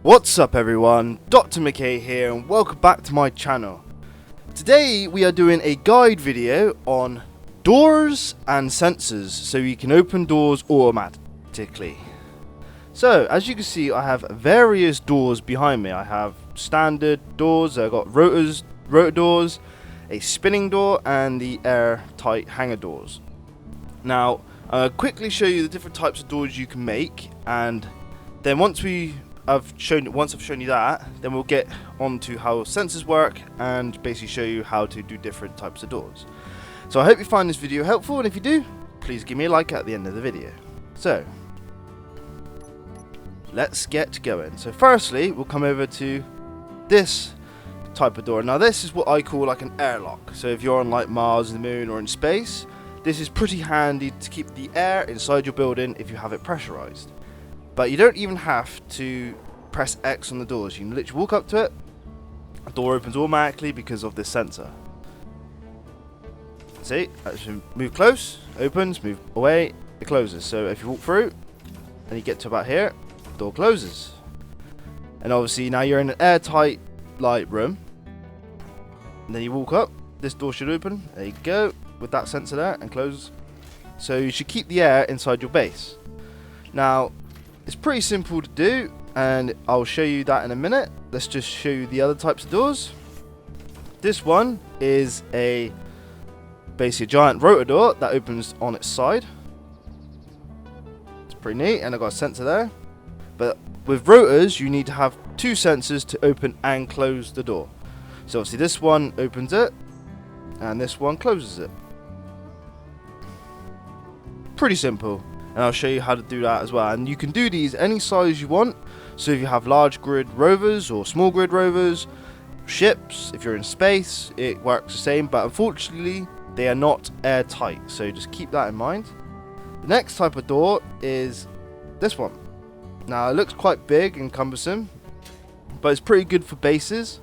What's up everyone, Dr. McKay here and welcome back to my channel. Today we are doing a guide video on doors and sensors so you can open doors automatically. So as you can see, I have various doors behind me. I have standard doors, I've got rotor doors, a spinning door and the airtight hanger doors. Now I'll quickly show you the different types of doors you can make, and then once I've shown you that, then we'll get on to how sensors work and basically show you how to do different types of doors. So I hope you find this video helpful, and if you do, please give me a like at the end of the video. So let's get going. So firstly, we'll come over to this type of door. Now this is what I call like an airlock. So if you're on like Mars, the moon, or in space, this is pretty handy to keep the air inside your building if you have it pressurized. But you don't even have to press X on the doors. You can literally walk up to it, the door opens automatically because of this sensor. See, as you move close, opens, move away, it closes. So if you walk through and you get to about here, the door closes. And obviously now you're in an airtight light room. And then you walk up, this door should open, there you go, with that sensor there, and close. So you should keep the air inside your base. Now, it's pretty simple to do, and I'll show you that in a minute. Let's just show you the other types of doors. This one is basically a giant rotor door that opens on its side. It's pretty neat, and I've got a sensor there. But with rotors, you need to have two sensors to open and close the door. So obviously this one opens it, and this one closes it. Pretty simple. And I'll show you how to do that as well. And you can do these any size you want. So if you have large grid rovers or small grid rovers, ships, if you're in space, it works the same. But unfortunately, they are not airtight. So just keep that in mind. The next type of door is this one. Now it looks quite big and cumbersome, but it's pretty good for bases.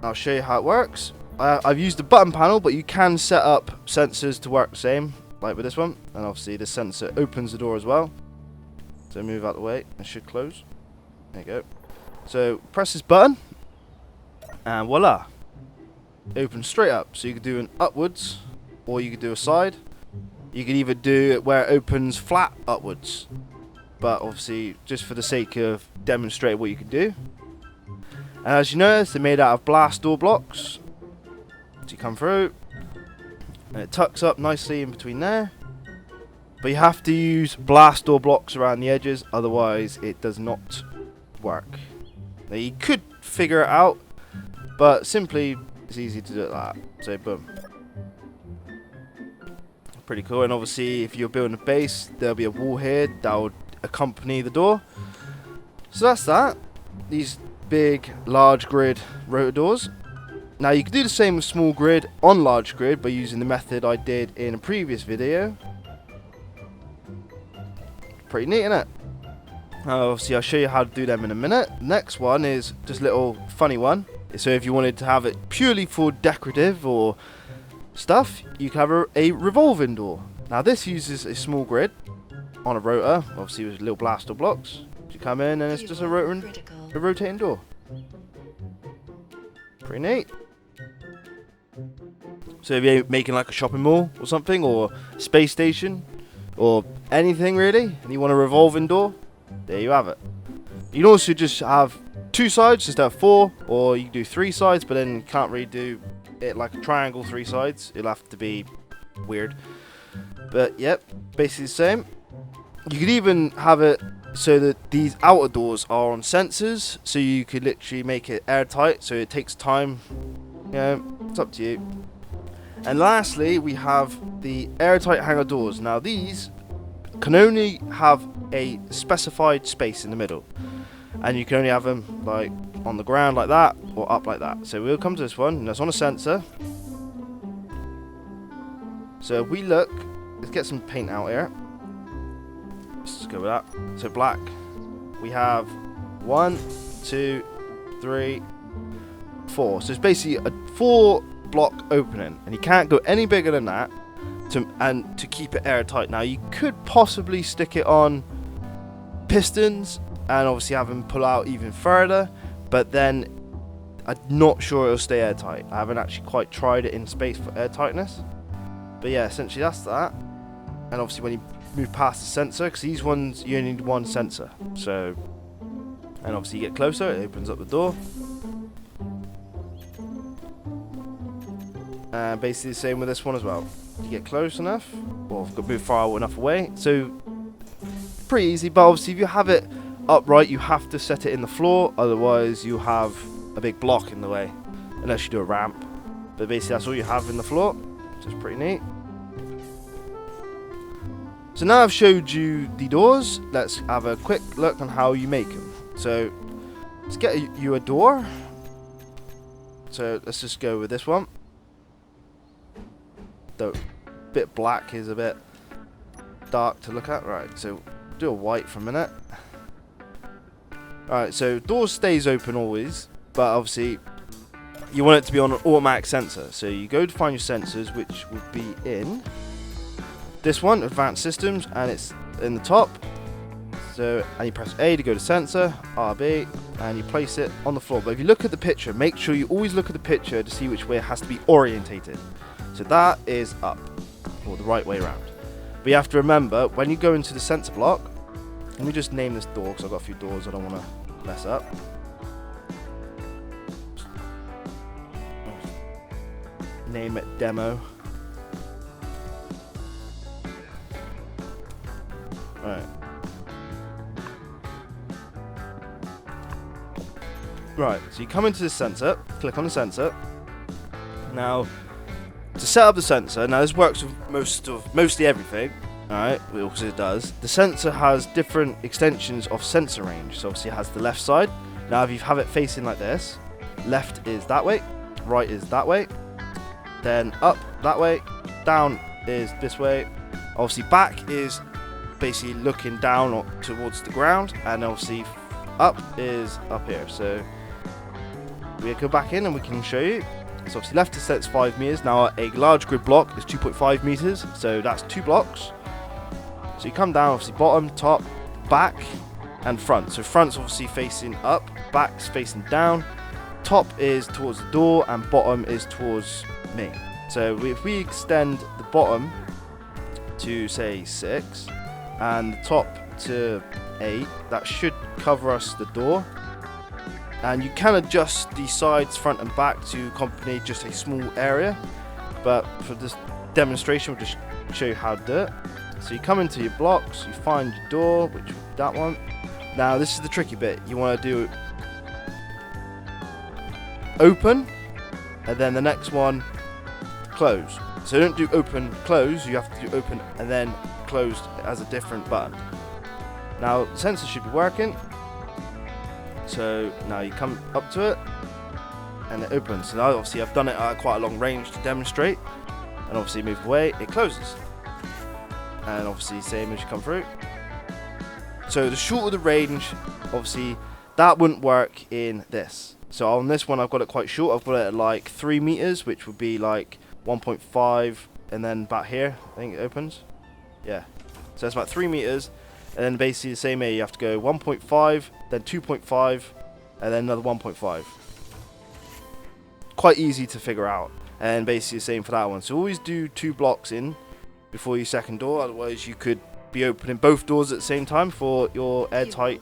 I'll show you how it works. I've used the button panel, but you can set up sensors to work the same, like with this one. And obviously this sensor opens the door as well. So move out the way, it should close. There you go. So press this button and voila, it opens straight up. So you could do an upwards or you could do a side. You could either do it where it opens flat upwards, but obviously just for the sake of demonstrating what you can do. And as you notice, they're made out of blast door blocks. So you come through and it tucks up nicely in between there. But you have to use blast door blocks around the edges, otherwise it does not work. Now you could figure it out, but simply it's easy to do it like that. So boom. Pretty cool. And obviously if you're building a base, there'll be a wall here that will accompany the door. So that's that. These big large grid rotor doors. Now you can do the same with small grid on large grid by using the method I did in a previous video. Pretty neat, isn't it? Obviously I'll show you how to do them in a minute. Next one is just a little funny one. So if you wanted to have it purely for decorative or stuff, you can have a revolving door. Now this uses a small grid on a rotor, obviously with little blast door blocks. You come in and it's just a rotating door. Pretty neat. So if you're making like a shopping mall or something, or space station, or anything really, and you want a revolving door, there you have it. You can also just have two sides instead of four, or you can do three sides, but then you can't really do it like a triangle, three sides. It'll have to be weird. But yep, basically the same. You could even have it so that these outer doors are on sensors, so you could literally make it airtight, so it takes time. You know, it's up to you. And lastly, we have the airtight hanger doors. Now these can only have a specified space in the middle, and you can only have them like on the ground like that or up like that. So we'll come to this one, and that's on a sensor. So if we look, let's get some paint out here. Let's go with that. So black. We have 1, 2, 3, 4. So it's basically a 4-block opening, and you can't go any bigger than that to keep it airtight. Now you could possibly stick it on pistons, and obviously have them pull out even further, but then I'm not sure it'll stay airtight. I haven't actually quite tried it in space for airtightness, but yeah, essentially that's that. And obviously when you move past the sensor, because these ones you only need one sensor, so, and obviously you get closer, it opens up the door. And basically the same with this one as well. You get close enough, or I've got to move far enough away, so pretty easy. But obviously if you have it upright, you have to set it in the floor, otherwise you have a big block in the way, unless you do a ramp. But basically that's all you have in the floor, which is pretty neat. So now I've showed you the doors, let's have a quick look on how you make them. So let's get you a door. So let's just go with this one. The bit black is a bit dark to look at. Right, so do a white for a minute. Alright, so door stays open always, but obviously you want it to be on an automatic sensor. So you go to find your sensors, which would be in this one, Advanced Systems, and it's in the top. So, and you press A to go to sensor, RB, and you place it on the floor. But if you look at the picture, make sure you always look at the picture to see which way it has to be orientated. So that is up, or the right way around. But you have to remember, when you go into the sensor block, let me just name this door, because I've got a few doors I don't want to mess up. Name it demo. Right. Right, so you come into the sensor, click on the sensor. Now, to set up the sensor, now this works with mostly everything, alright, because it does. The sensor has different extensions of sensor range. So obviously it has the left side. Now if you have it facing like this, left is that way, right is that way, then up that way, down is this way. Obviously back is basically looking down or towards the ground, and obviously up is up here. So we go back in and we can show you. So obviously left is set 5 meters. Now a large grid block is 2.5 meters, so that's 2 blocks. So you come down, obviously bottom, top, back, and front. So front's obviously facing up, back's facing down, top is towards the door, and bottom is towards me. So if we extend the bottom to say 6 and the top to 8, that should cover us the door. And you can adjust the sides, front and back, to accompany just a small area, but for this demonstration we'll just show you how to do it. So you come into your blocks, you find your door, which is that one. Now this is the tricky bit. You want to do open, and then the next one close. So don't do open, close, you have to do open and then closed as a different button. Now the sensor should be working. So now you come up to it and it opens. So now obviously I've done it at quite a long range to demonstrate, and obviously move away, it closes. And obviously same as you come through. So the shorter the range, obviously that wouldn't work in this. So on this one I've got it quite short. I've got it at like 3 meters, which would be like 1.5, and then back here I think it opens. Yeah, so it's about 3 meters, and then basically the same here. You have to go 1.5, then 2.5, and then another 1.5. Quite easy to figure out, and basically the same for that one. So always do 2 blocks in before your second door, otherwise you could be opening both doors at the same time for your airtight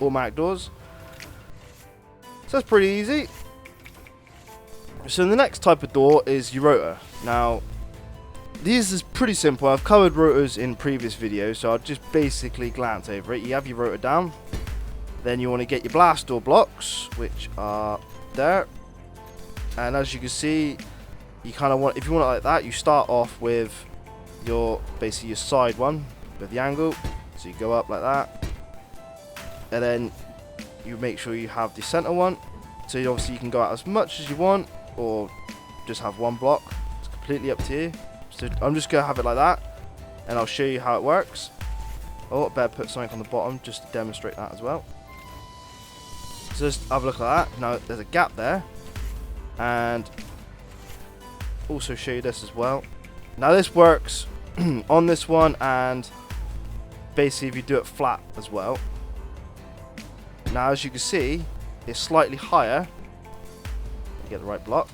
automatic doors. So that's pretty easy. So the next type of door is your rotor. Now this is pretty simple. I've covered rotors in previous videos, so I'll just basically glance over it. You have your rotor down, then you want to get your blast door blocks, which are there, and as you can see, you kind of want, if you want it like that, you start off with your basically your side one with the angle. So you go up like that, and then you make sure you have the center one. So obviously you can go out as much as you want, or just have one block. It's completely up to you. So I'm just gonna have it like that, and I'll show you how it works. Oh, I better put something on the bottom just to demonstrate that as well. So just have a look at that. Now there's a gap there, and also show you this as well. Now this works on this one, and basically if you do it flat as well. Now as you can see, it's slightly higher. Get the right block.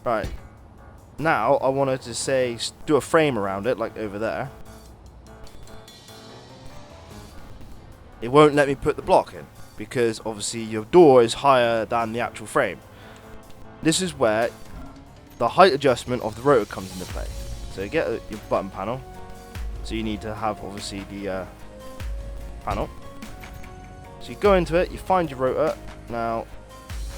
Right. Now I wanted to say do a frame around it, like over there. It won't let me put the block in because obviously your door is higher than the actual frame. This is where the height adjustment of the rotor comes into play. So you get your button panel. So you need to have obviously the panel. So you go into it, you find your rotor. Now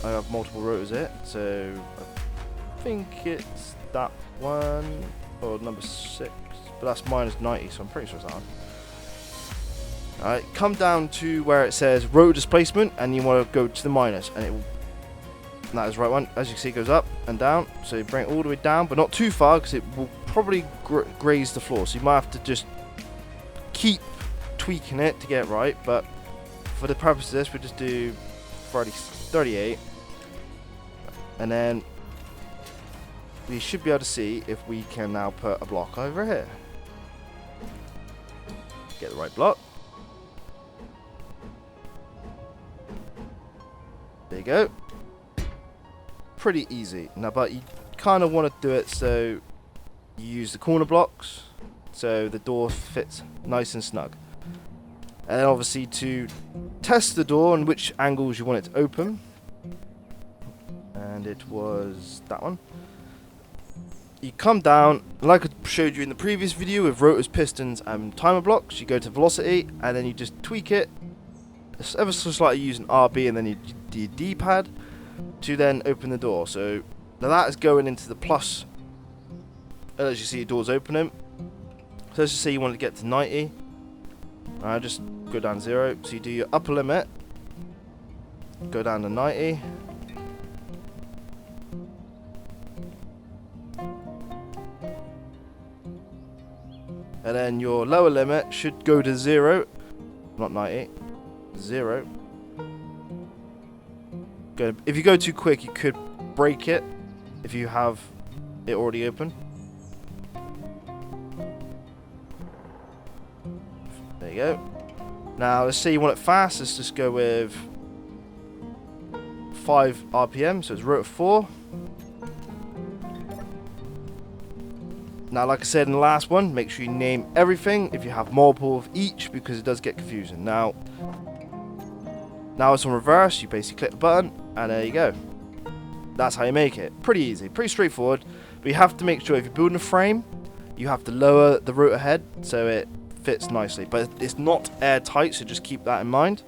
I have multiple rotors here, so I think it's that one or number 6, but that's minus 90, so I'm pretty sure it's that one. Alright, come down to where it says rotor displacement, and you want to go to the minus, and it will. That is the right one. As you can see, it goes up and down, so you bring it all the way down, but not too far because it will probably graze the floor. So you might have to just keep tweaking it to get it right. But for the purpose of this, we'll just do 38, and then we should be able to see if we can now put a block over here. Get the right block. There you go. Pretty easy. Now, but you kind of want to do it so you use the corner blocks so the door fits nice and snug. And then obviously to test the door and which angles you want it to open. And it was that one. You come down, like I showed you in the previous video with rotors, pistons and timer blocks. You go to velocity and then you just tweak it. It's ever so slightly using RB and then you do your D-pad to then open the door. So now that is going into the plus. As you see, your door's opening. So let's just say you want to get to 90. Just go down to 0. So you do your upper limit. Go down to 90. And then your lower limit should go to 0. Not 90. 0. Good. If you go too quick, you could break it if you have it already open. There you go. Now, let's say you want it fast. Let's just go with 5 RPM, so it's rotor 4. Now, like I said in the last one, make sure you name everything if you have multiple of each because it does get confusing. Now it's on reverse. You basically click the button and there you go. That's how you make it. Pretty easy, pretty straightforward. But you have to make sure if you're building a frame, you have to lower the rotor head so it fits nicely. But it's not airtight, so just keep that in mind.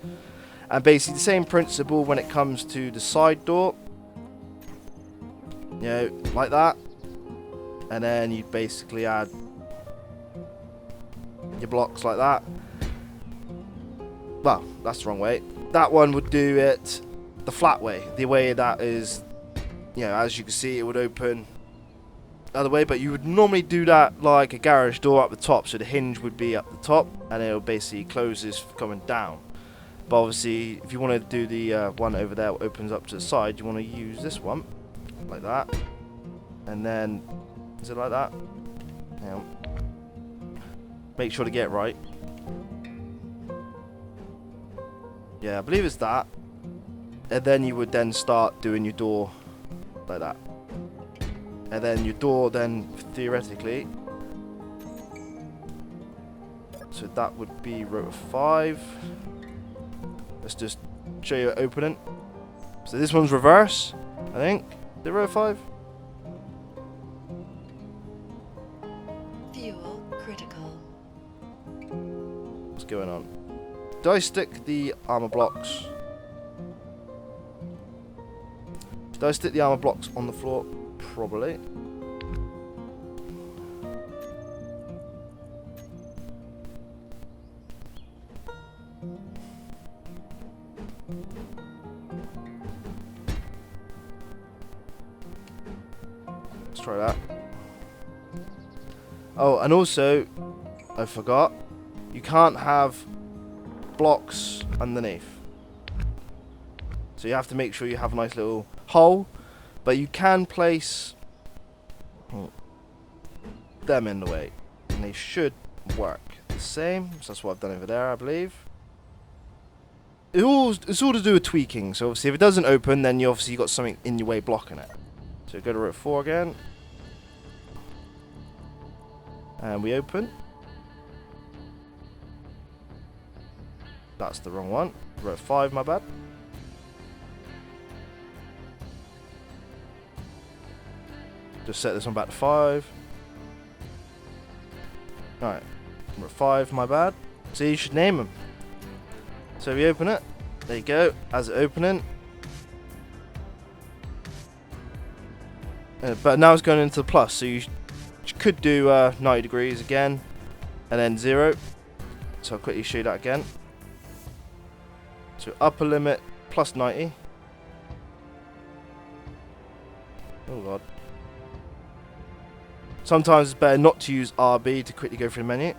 And basically the same principle when it comes to the side door. You know, like that. And then you basically add your blocks like that. Well, that's the wrong way. That one would do it the flat way. The way that is, you know, as you can see, it would open the other way. But you would normally do that like a garage door up the top. So the hinge would be up the top and it'll basically close this coming down. But obviously, if you want to do the one over there that opens up to the side, you want to use this one like that. And then, is it like that? Hang on. Make sure to get it right. Yeah, I believe it's that. And then you would then start doing your door like that. And then your door then, theoretically, so that would be rotor 5. Let's just show you it opening. So this one's reverse, I think. Is it rotor 5? Fuel critical. What's going on? Did I stick the armor blocks? Did I stick the armor blocks on the floor? Probably. Let's try that. Oh, and also, I forgot, you can't have blocks underneath. So you have to make sure you have a nice little hole, but you can place them in the way, and they should work. the same. So that's what I've done over there, I believe. It's all to do with tweaking. So obviously if it doesn't open, then you obviously got something in your way blocking it. So go to row 4 again. And we open. That's the wrong one. Row 5, my bad. Just set this one back to 5. Alright. Row 5, my bad. So you should name them. So we open it. There you go. As it opening. But now it's going into the plus. So you could do 90 degrees again. And then 0. So I'll quickly show you that again. So upper limit plus 90. Oh god. Sometimes it's better not to use RB to quickly go through the menu.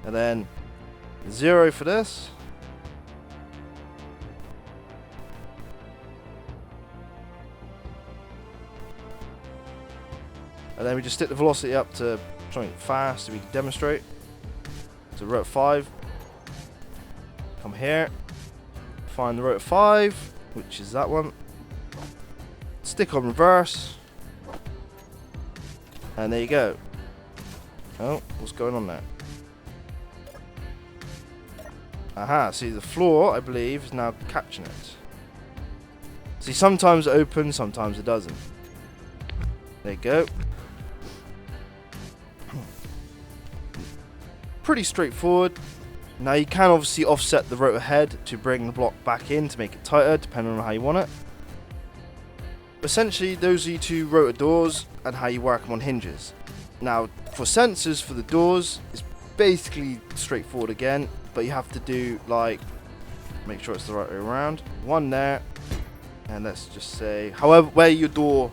And then 0 for this. And then we just stick the velocity up to something fast so we can demonstrate. So rotor 5. Come here. Find the rotor 5, which is that one. Stick on reverse. And there you go. Oh, what's going on there? Aha, see the floor, I believe, is now catching it. See, sometimes it opens, sometimes it doesn't. There you go. Pretty straightforward. Now you can obviously offset the rotor head to bring the block back in to make it tighter, depending on how you want it. Essentially, those are your two rotor doors and how you work them on hinges. Now, for sensors for the doors, it's basically straightforward again, but you have to do like, make sure it's the right way around. One there, and let's just say, however, where your door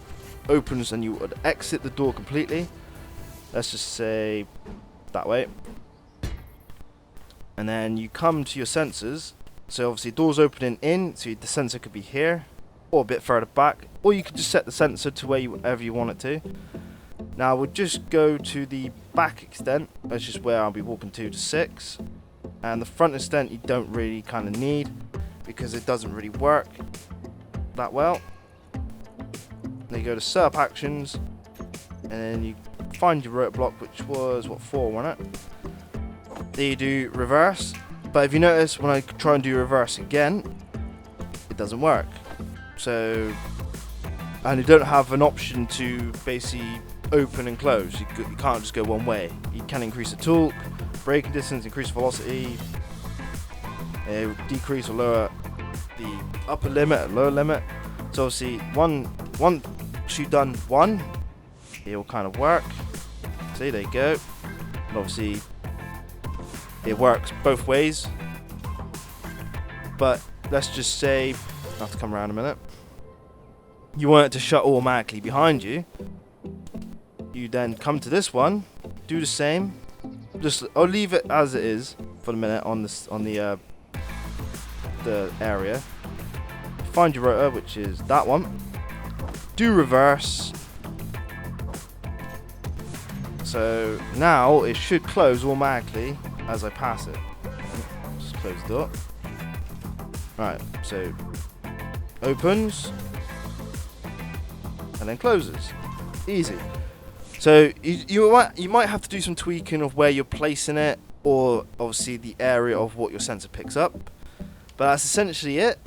opens and you would exit the door completely, let's just say that way. And then you come to your sensors. So obviously doors opening in, so the sensor could be here or a bit further back, or you could just set the sensor to wherever you want it to. Now we'll just go to the back extent, that's just where I'll be walking to 6. And the front extent you don't really kind of need because it doesn't really work that well. Then you go to setup actions, and then you find your rotor block, which was what, 4, wasn't it? There you do reverse, but if you notice when I try and do reverse again, it doesn't work. So, and you don't have an option to basically open and close. You can't just go one way. You can increase the torque, braking distance, increase velocity, decrease or lower the upper limit and lower limit. So obviously once you've done one, it will kind of work. See, there you go. And obviously it works both ways. But let's just say, I have to come around a minute. You want it to shut automatically behind you. You then come to this one, do the same. Just I'll leave it as it is for the minute on this the area. Find your rotor, which is that one. Do reverse. So now it should close automatically as I pass it. Just close the door. Right, so opens and then closes. Easy. So you might have to do some tweaking of where you're placing it, or obviously the area of what your sensor picks up. But that's essentially it.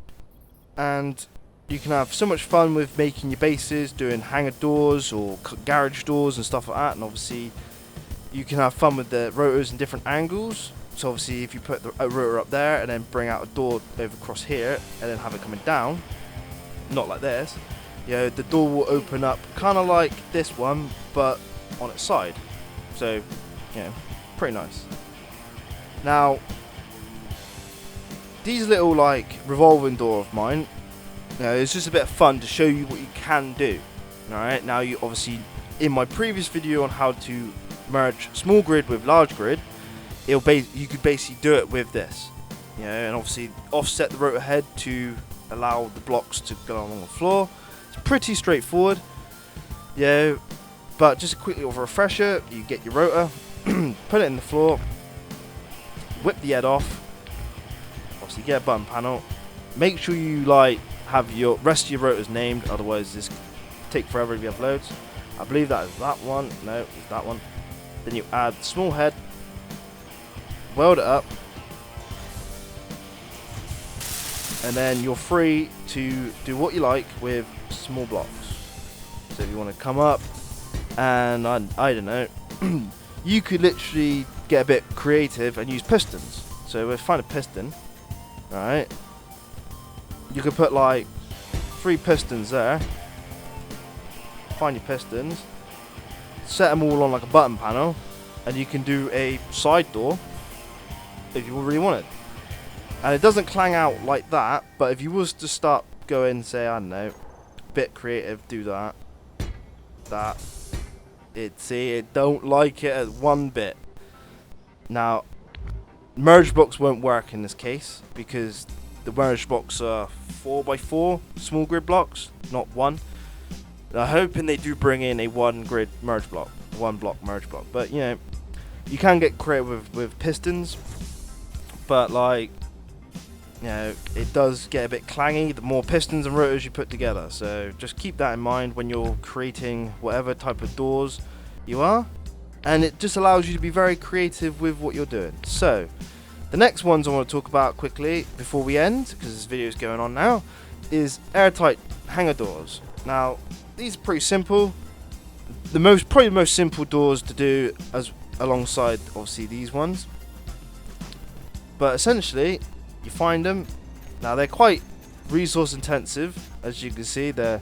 And you can have so much fun with making your bases, doing hangar doors or garage doors and stuff like that. And obviously you can have fun with the rotors in different angles. So obviously if you put the rotor up there and then bring out a door over across here and then have it coming down, not like this, the door will open up kind of like this one, but on its side. So, pretty nice. Now, these little like revolving door of mine, it's just a bit of fun to show you what you can do. Alright, now you obviously, in my previous video on how to merge small grid with large grid, you could basically do it with this. And obviously offset the rotor head to allow the blocks to go along the floor. It's pretty straightforward. But just a quick little refresher, you get your rotor, put it in the floor, whip the head off, obviously get a button panel, make sure you like have your rest of your rotors named, otherwise this take forever if you have loads. I believe that is that one, no, it's that one. Then you add small head, weld it up, and then you're free to do what you like with small blocks. So if you want to come up and I don't know, you could literally get a bit creative and use pistons. So we'll find a piston, right? You could put like 3 pistons there. Find your pistons, set them all on like a button panel, and you can do a side door if you really want it. And it doesn't clang out like that, but if you was to start going, say, I don't know, bit creative, do that, it don't like it at one bit. Now, merge blocks won't work in this case because the merge blocks are 4x4 small grid blocks, not one. I'm hoping they do bring in a 1 grid merge block, 1 block merge block. But you know, you can get creative with pistons, but like, you know, it does get a bit clangy the more pistons and rotors you put together. So just keep that in mind when you're creating whatever type of doors you are, and it just allows you to be very creative with what you're doing. So the next ones I want to talk about quickly before we end, because this video is going on now, is airtight hangar doors. Now these are pretty simple. Probably the most simple doors to do, as alongside obviously these ones. But essentially, you find them. Now they're quite resource intensive, as you can see. They're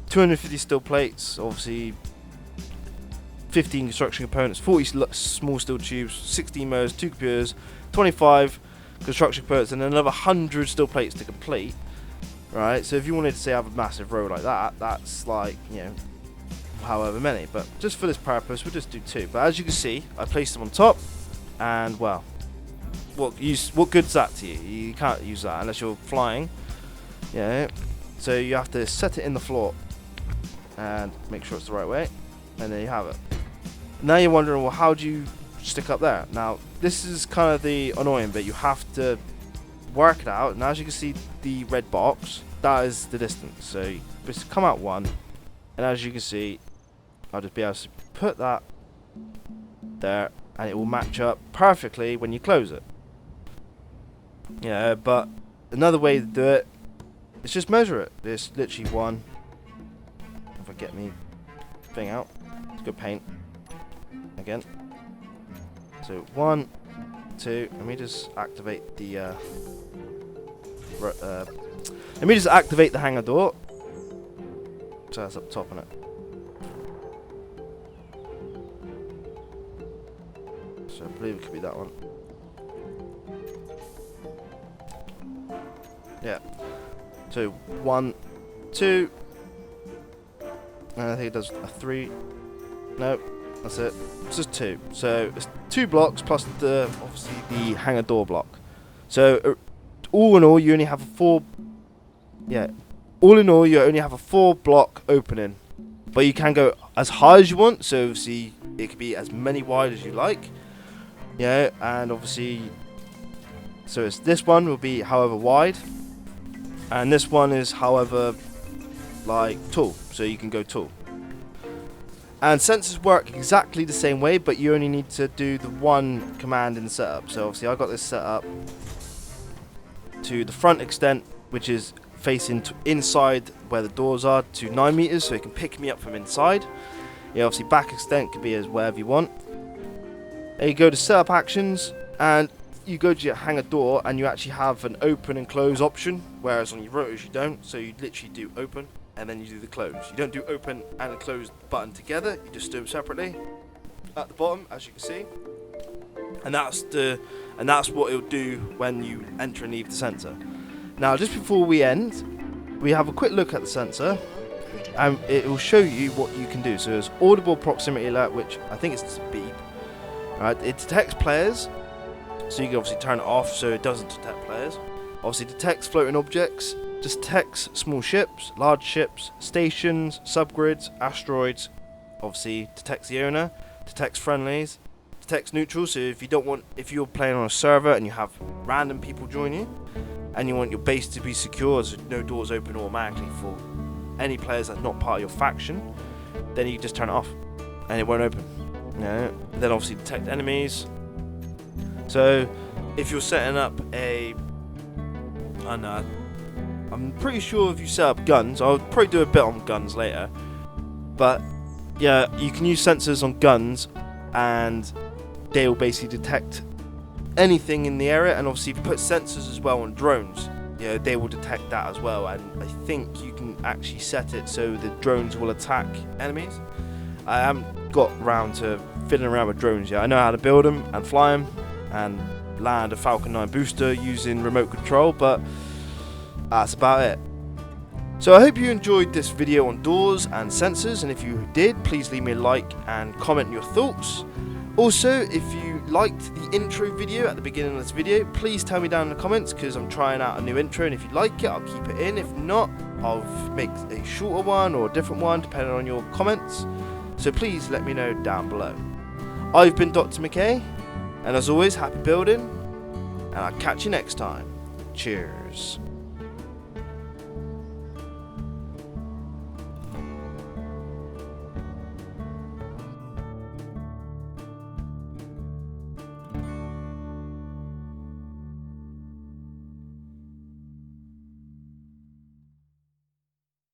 250 steel plates, obviously 15 construction components, 40 small steel tubes, 16 motors, 2 computers, 25 construction components, and another 100 steel plates to complete. Right, so if you wanted to say have a massive row like that, that's like, you know, however many. But just for this purpose, we'll just do 2. But as you can see, I placed them on top, and well, what good's that to you? You can't use that unless you're flying. Yeah. So you have to set it in the floor and make sure it's the right way, and there you have it. Now you're wondering, well, how do you stick up there? Now this is kind of the annoying bit. You have to work it out, and as you can see, the red box, that is the distance. So you just come out 1, and as you can see, I'll just be able to put that there, and it will match up perfectly when you close it. Yeah, but another way to do it is just measure it. It's literally 1. If I get me thing out, let's go paint again. So 1, 2. Let me just activate the hangar door. So that's up top on it. So I believe it could be that one. Yeah. So 1, 2, and I think it does a 3. No, that's it. It's just 2. So it's 2 blocks plus the obviously the hangar door block. So all in all, you only have a 4. Yeah. All in all, you only have a 4 block opening, but you can go as high as you want. So obviously it could be as many wide as you like. Yeah, and obviously, so it's this one will be however wide, and this one is however like tall. So you can go tall. And sensors work exactly the same way, but you only need to do the one command in the setup. So obviously I got this set up to the front extent, which is facing inside where the doors are, to 9 meters, so it can pick me up from inside. Yeah, obviously back extent could be as wherever you want. And you go to setup actions, and you go to your hangar door, and you actually have an open and close option, whereas on your rotors you don't. So you literally do open, and then you do the close. You don't do open and close button together, you just do them separately at the bottom, as you can see. And that's what it'll do when you enter and leave the sensor. Now just before we end, we have a quick look at the sensor, and it will show you what you can do. So there's audible proximity alert, which I think it's beep. Right, it detects players, so you can obviously turn it off so it doesn't detect players. Obviously detects floating objects, detects small ships, large ships, stations, subgrids, asteroids, obviously detects the owner, detects friendlies, detects neutrals. So if you're playing on a server and you have random people join you, and you want your base to be secure, so no doors open automatically for any players that's not part of your faction, then you just turn it off, and it won't open. Then obviously detect enemies. So if you're setting up I'm pretty sure if you set up guns, I'll probably do a bit on guns later, but yeah, you can use sensors on guns and they will basically detect anything in the area. And obviously if you put sensors as well on drones, they will detect that as well, and I think you can actually set it so the drones will attack enemies. I haven't got round to fiddling around with drones yet. I know how to build them and fly them and land a Falcon 9 booster using remote control, but that's about it. So I hope you enjoyed this video on doors and sensors, and if you did, please leave me a like and comment your thoughts. Also, if you liked the intro video at the beginning of this video, please tell me down in the comments, because I'm trying out a new intro, and if you like it, I'll keep it in. If not, I'll make a shorter one or a different one depending on your comments. So please let me know down below. I've been Dr. McKay, and as always, happy building, and I'll catch you next time. Cheers.